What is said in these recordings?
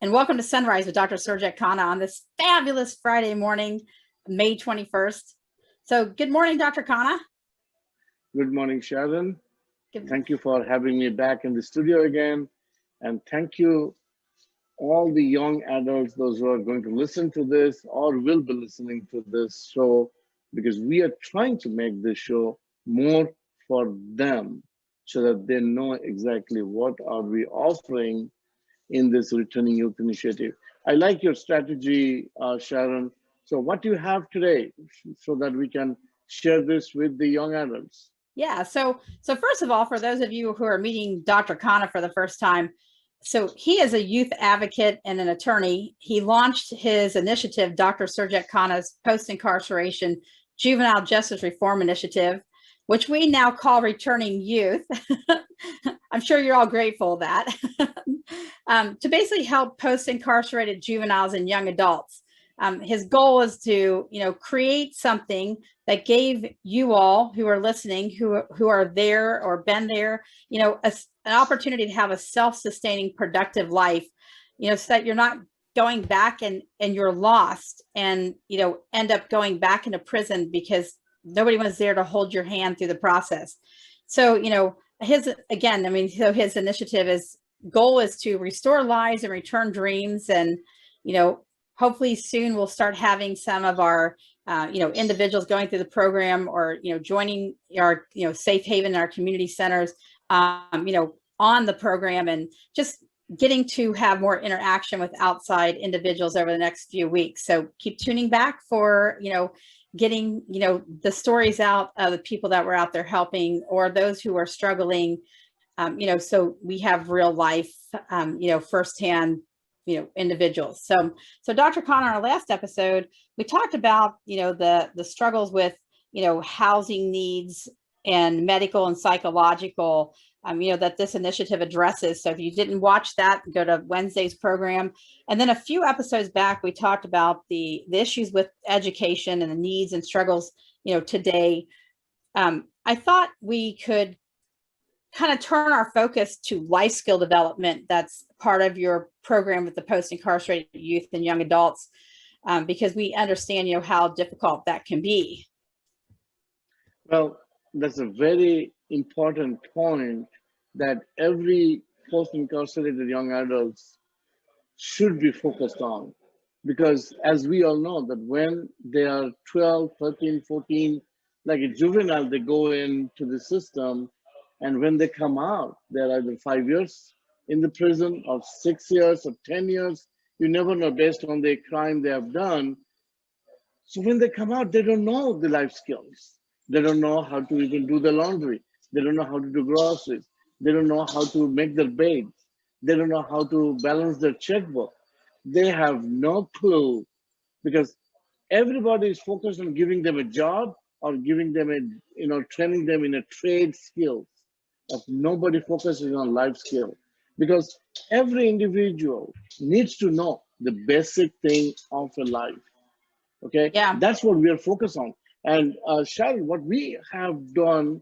and welcome to Sunrise with Dr. Surajit Khanna on this fabulous Friday morning, May 21st. So good morning, Dr. Khanna. Good morning, Sharon. Good. Thank you for having me back in the studio again. And thank you, all the young adults, those who are going to listen to this or will be listening to this show, because we are trying to make this show more for them so that they know exactly what are we offering in this Returning Youth Initiative. I like your strategy, Sharon. So what do you have today so that we can share this with the young adults? Yeah, so first of all, for those of you who are meeting Dr. Khanna for the first time, so he is a youth advocate and an attorney. He launched his initiative, Dr. Surajit Khanna's post-incarceration juvenile justice reform initiative, which we now call Returning Youth. I'm sure you're all grateful of that. To basically help post-incarcerated juveniles and young adults. His goal is to, create something that gave you all who are listening, who are there or been there, an opportunity to have a self-sustaining, productive life, so that you're not going back and you're lost and, end up going back into prison because nobody was there to hold your hand through the process. So, his initiative goal is to restore lives and return dreams. And, hopefully soon we'll start having some of our, individuals going through the program or, joining our, safe haven in our community centers, on the program, and just getting to have more interaction with outside individuals over the next few weeks. So keep tuning back for, getting, the stories out of the people that were out there helping or those who are struggling, so we have real life, firsthand, individuals. So Dr. Khanna, our last episode, we talked about, the struggles with, housing needs and medical and psychological, that this initiative addresses. So if you didn't watch that, go to Wednesday's program. And then a few episodes back, we talked about the issues with education and the needs and struggles, today. I thought we could kind of turn our focus to life skill development. That's part of your program with the post-incarcerated youth and young adults, because we understand, how difficult that can be. Well, that's a very important point that every post-incarcerated young adults should be focused on. Because as we all know that when they are 12, 13, 14, like a juvenile, they go into the system, and when they come out, they're either 5 years in the prison or 6 years or 10 years. You never know based on the crime they have done. So when they come out, they don't know the life skills. They don't know how to even do the laundry. They don't know how to do groceries. They don't know how to make their beds. They don't know how to balance their checkbook. They have no clue because everybody is focused on giving them a job or giving them a, training them in a trade skills. But nobody focuses on life skill because every individual needs to know the basic thing of a life. Okay, Yeah. that's what we are focused on. And Sharon, what we have done,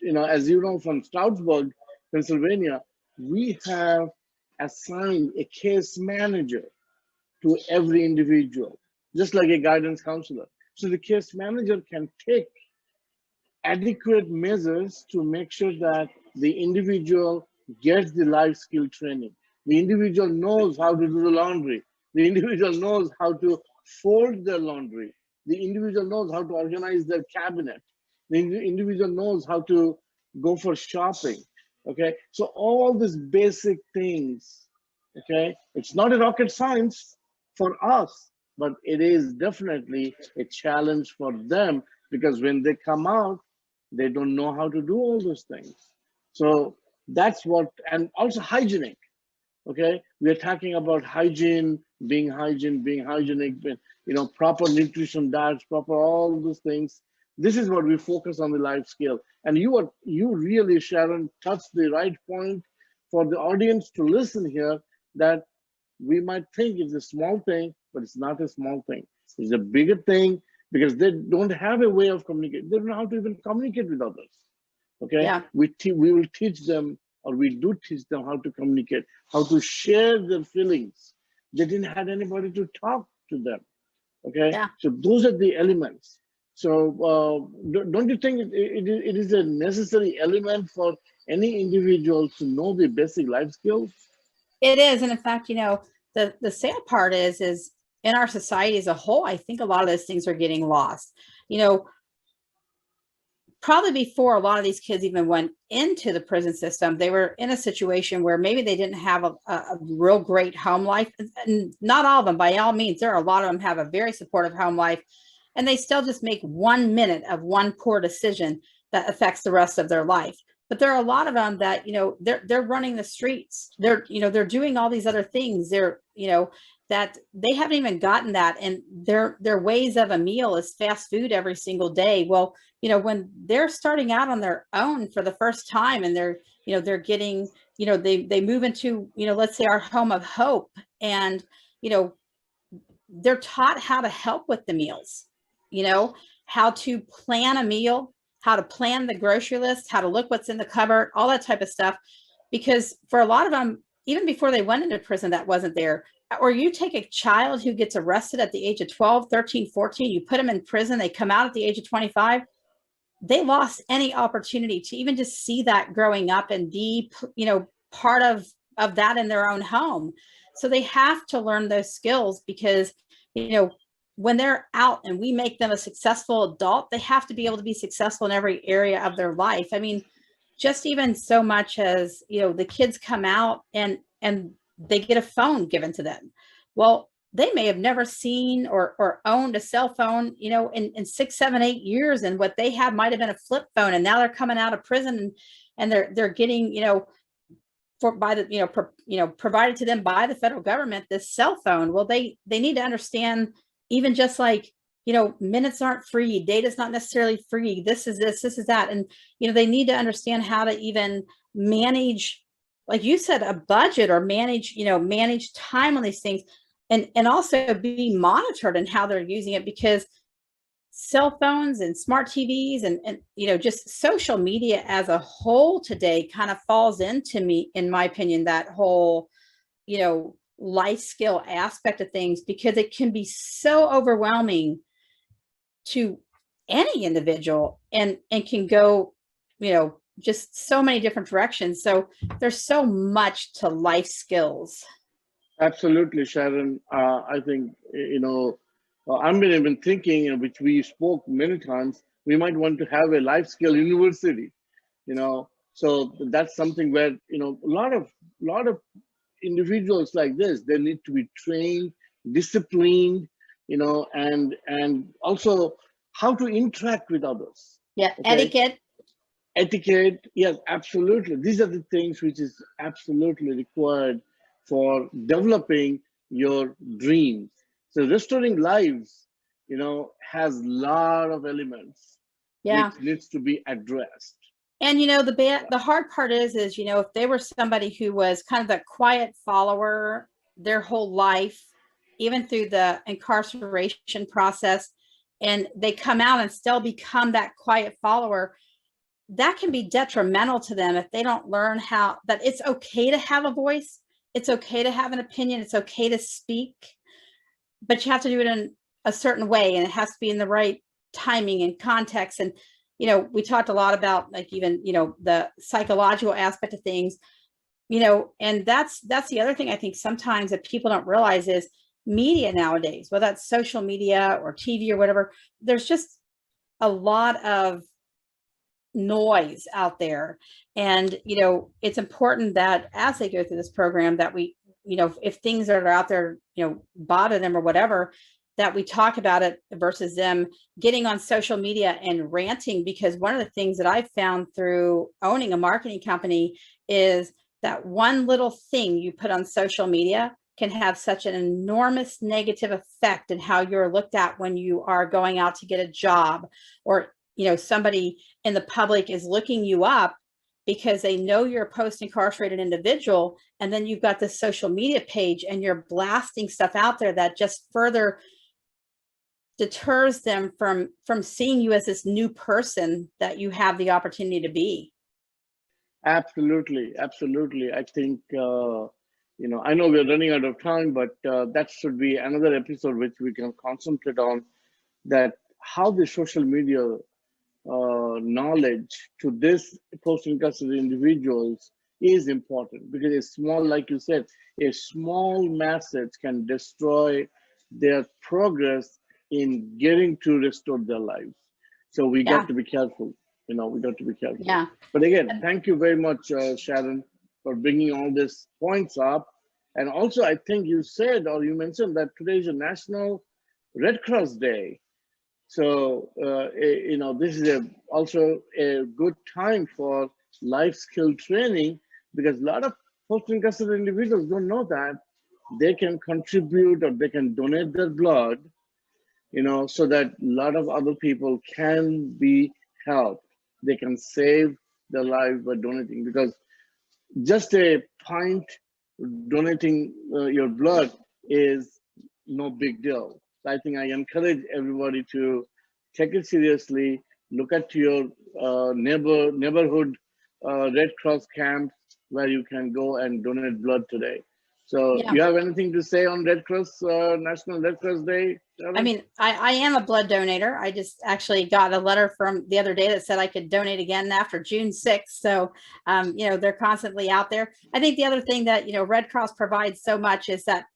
as you know, from Stroudsburg, Pennsylvania, we have assigned a case manager to every individual, just like a guidance counselor. So the case manager can take adequate measures to make sure that the individual gets the life skill training. The individual knows how to do the laundry. The individual knows how to fold their laundry. The individual knows how to organize their cabinet. The individual knows how to go for shopping. Okay, so all these basic things, okay, it's not a rocket science for us, but it is definitely a challenge for them because when they come out, they don't know how to do all those things. So that's what, and also hygienic. Okay, we are talking about hygiene, being hygienic, proper nutrition diets, proper all those things. This is what we focus on the life skill. And you really, Sharon, touched the right point for the audience to listen here, that we might think it's a small thing, but it's not a small thing. It's a bigger thing because they don't have a way of communicating. They don't know how to even communicate with others. Okay, Yeah. we will teach them, or we do teach them how to communicate, how to share their feelings, They didn't have anybody to talk to them. Okay, Yeah. so those are the elements. So don't you think it is a necessary element for any individual to know the basic life skills? It is. And in fact, the sad part is in our society as a whole, I think a lot of those things are getting lost. You know, probably before a lot of these kids even went into the prison system, they were in a situation where maybe they didn't have a real great home life. And not all of them, by all means, there are a lot of them have a very supportive home life, and they still just make 1 minute of one poor decision that affects the rest of their life. But there are a lot of them that, they're running the streets. They're doing all these other things. That they haven't even gotten that. And their ways of a meal is fast food every single day. Well, when they're starting out on their own for the first time, and they're getting, they move into, let's say our home of hope, and, they're taught how to help with the meals, how to plan a meal, how to plan the grocery list, how to look what's in the cupboard, all that type of stuff. Because for a lot of them, even before they went into prison, that wasn't there. Or you take a child who gets arrested at the age of 12, 13, 14, you put them in prison, they come out at the age of 25, they lost any opportunity to even just see that growing up and be, part of that in their own home. So they have to learn those skills, because, when they're out and we make them a successful adult, they have to be able to be successful in every area of their life. I mean, just even so much as, the kids come out and they get a phone given to them. Well, they may have never seen or owned a cell phone, in 6, 7, 8 years. And what they have might have been a flip phone. And now they're coming out of prison, and they're getting, provided to them by the federal government, this cell phone. Well, they need to understand, even just like, minutes aren't free, data's not necessarily free, this is that. And, they need to understand how to even manage, like you said, a budget, or manage time on these things, and also be monitored in how they're using it. Because cell phones and smart TVs and just social media as a whole today kind of falls into, in my opinion, that whole, life skill aspect of things, because it can be so overwhelming to any individual, and can go, just so many different directions. So there's so much to life skills. Absolutely, Sharon. I think, I've been even thinking, which we spoke many times, we might want to have a life skill university, so that's something where, a lot of individuals like this, they need to be trained, disciplined, and also how to interact with others. Yeah. Okay? Etiquette, yes, absolutely. These are the things which is absolutely required for developing your dreams. So restoring lives, has a lot of elements Yeah. which needs to be addressed. And the hard part is if they were somebody who was kind of that quiet follower their whole life, even through the incarceration process, and they come out and still become that quiet follower, that can be detrimental to them if they don't learn that it's okay to have a voice, it's okay to have an opinion, it's okay to speak, but you have to do it in a certain way, and it has to be in the right timing and context. And we talked a lot about, like, even the psychological aspect of things, and that's the other thing I think sometimes that people don't realize is media nowadays, whether that's social media or TV or whatever, there's just a lot of noise out there. And it's important that as they go through this program, that we, if things that are out there bother them or whatever, that we talk about it, versus them getting on social media and ranting. Because one of the things that I've found through owning a marketing company is that one little thing you put on social media can have such an enormous negative effect in how you're looked at when you are going out to get a job, or somebody in the public is looking you up because they know you're a post-incarcerated individual, and then you've got this social media page and you're blasting stuff out there that just further deters them from seeing you as this new person that you have the opportunity to be. Absolutely, absolutely. I think I know we're running out of time, but that should be another episode which we can concentrate on, that how the social media knowledge to this post-incarcerated individuals is important, because a small, like you said, a small message can destroy their progress in getting to restore their lives. So we Yeah. got to be careful. We got to be careful. Yeah. But again, thank you very much, Sharon, for bringing all these points up. And also, I think you said, or you mentioned, that today is a National Red Cross Day. So, this is also a good time for life skill training, because a lot of post-incarcerated individuals don't know that they can contribute or they can donate their blood, so that a lot of other people can be helped. They can save their life by donating, because just a pint donating your blood is no big deal. So I think I encourage everybody to take it seriously. Look at your neighborhood Red Cross camps where you can go and donate blood today. So, Yeah. you have anything to say on Red Cross, National Red Cross Day, Sharon? I mean, I am a blood donator. I just actually got a letter from the other day that said I could donate again after June 6th. So, they're constantly out there. I think the other thing that, Red Cross provides so much is that,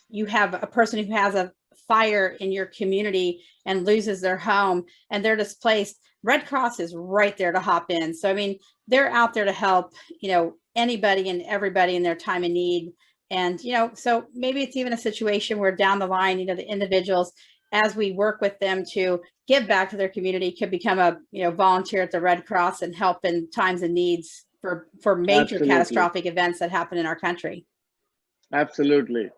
you have a person who has a fire in your community and loses their home and they're displaced. Red Cross is right there to hop in. So, I mean, they're out there to help, anybody and everybody in their time of need. And, so maybe it's even a situation where down the line, the individuals, as we work with them to give back to their community, could become a, volunteer at the Red Cross and help in times of needs for major Absolutely. catastrophic events that happen in our country. Absolutely.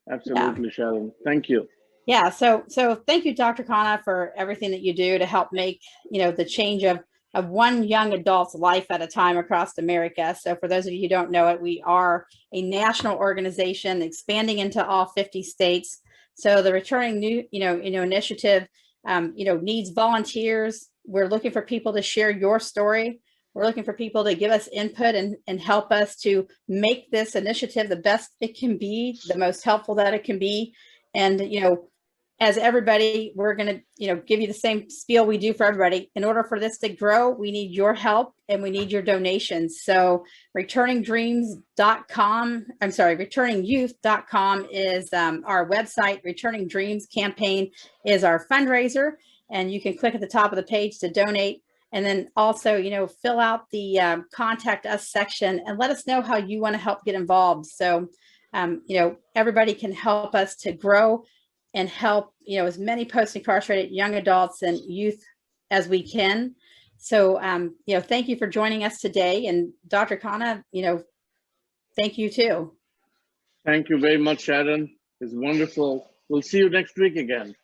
Absolutely, yeah. Sharon. Thank you. Yeah. So thank you, Dr. Khanna, for everything that you do to help make, the change of one young adult's life at a time across America. So for those of you who don't know it, we are a national organization expanding into all 50 states. So the Returning New, initiative, needs volunteers. We're looking for people to share your story. We're looking for people to give us input and help us to make this initiative the best it can be, the most helpful that it can be. And, as everybody, we're going to, give you the same spiel we do for everybody. In order for this to grow, we need your help and we need your donations. So returningyouth.com is our website. Returning Dreams campaign is our fundraiser. And you can click at the top of the page to donate. And then also, fill out the contact us section and let us know how you want to help get involved. So, everybody can help us to grow and help, as many post-incarcerated young adults and youth as we can. So, thank you for joining us today. And Dr. Khanna, thank you too. Thank you very much, Sharon. It's wonderful. We'll see you next week again.